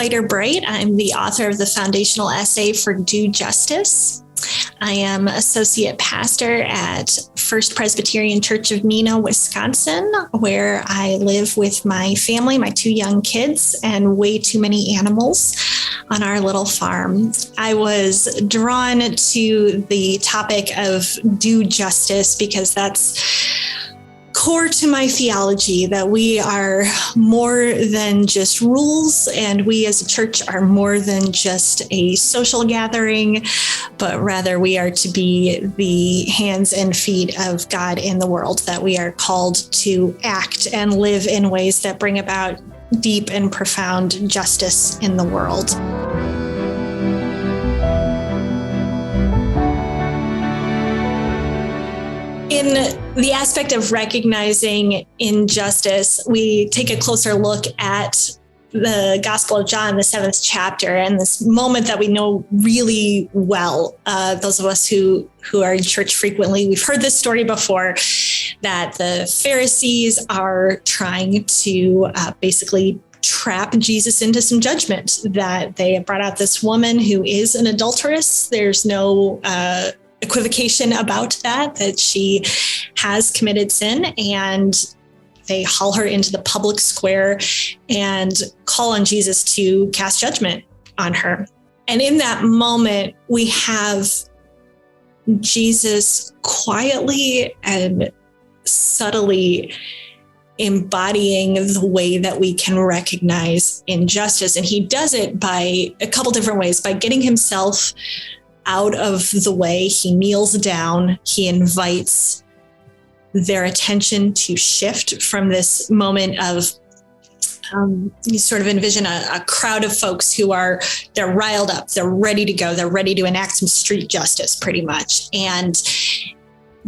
Light or Bright. I'm the author of the foundational essay for Do Justice. I am associate pastor at First Presbyterian Church of Neenah, Wisconsin, where I live with my family, my 2 young kids, and way too many animals on our little farm. I was drawn to the topic of do justice because that's core to my theology, that we are more than just rules, and we as a church are more than just a social gathering, but rather we are to be the hands and feet of God in the world, that we are called to act and live in ways that bring about deep and profound justice in the world. In the aspect of recognizing injustice, we take a closer look at the Gospel of John, the 7th chapter, and this moment that we know really well. Those of us who are in church frequently, we've heard this story before, that the Pharisees are trying to basically trap Jesus into some judgment, that they have brought out this woman who is an adulteress. There's no equivocation about that she has committed sin, and they haul her into the public square and call on Jesus to cast judgment on her. And in that moment, we have Jesus quietly and subtly embodying the way that we can recognize injustice. And he does it by a couple different ways, by getting himself out of the way. He kneels down. He invites their attention to shift from this moment of, you sort of envision a crowd of folks who they're riled up, they're ready to go, they're ready to enact some street justice pretty much. And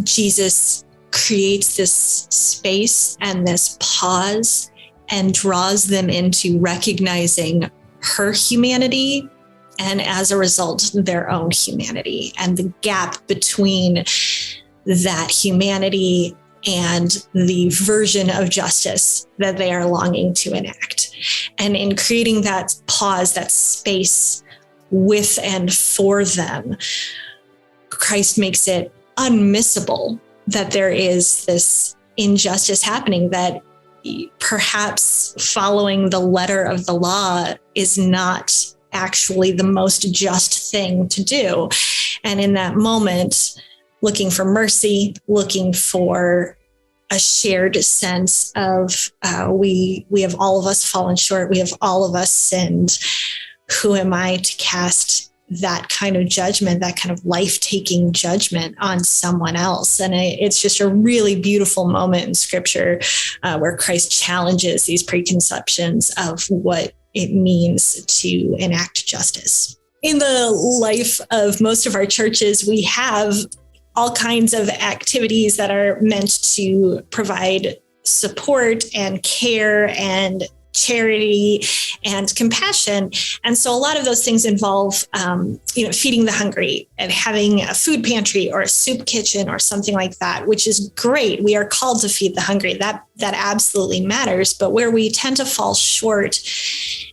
Jesus creates this space and this pause and draws them into recognizing her humanity, and as a result, their own humanity, and the gap between that humanity and the version of justice that they are longing to enact. And in creating that pause, that space with and for them, Christ makes it unmissable that there is this injustice happening, that perhaps following the letter of the law is not actually the most just thing to do. And in that moment, looking for mercy, looking for a shared sense of we have all of us fallen short, we have all of us sinned. Who am I to cast that kind of judgment, that kind of life-taking judgment on someone else? And it's just a really beautiful moment in Scripture where Christ challenges these preconceptions of what it means to enact justice. In the life of most of our churches, we have all kinds of activities that are meant to provide support and care and charity and compassion. And so a lot of those things involve, feeding the hungry and having a food pantry or a soup kitchen or something like that, which is great. We are called to feed the hungry. That absolutely matters. But where we tend to fall short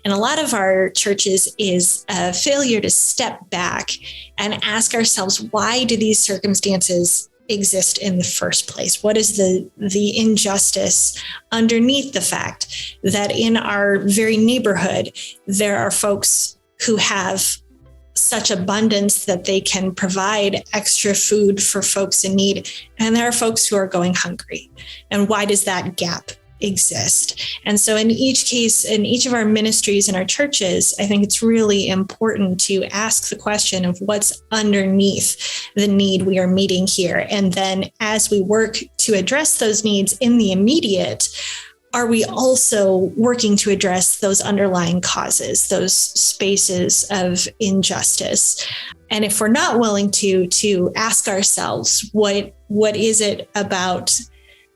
in a lot of our churches is a failure to step back and ask ourselves, why do these circumstances exist in the first place? What is the injustice underneath the fact that in our very neighborhood, there are folks who have such abundance that they can provide extra food for folks in need, and there are folks who are going hungry? And why does that gap exist? And so in each case, in each of our ministries and our churches, I think it's really important to ask the question of what's underneath the need we are meeting here. And then as we work to address those needs in the immediate, are we also working to address those underlying causes, those spaces of injustice? And if we're not willing to ask ourselves, what is it about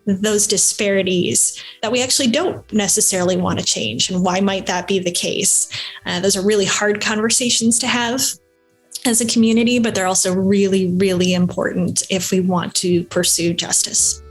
those disparities that we actually don't necessarily want to change, and why might that be the case? Those are really hard conversations to have as a community, but they're also really, really important if we want to pursue justice.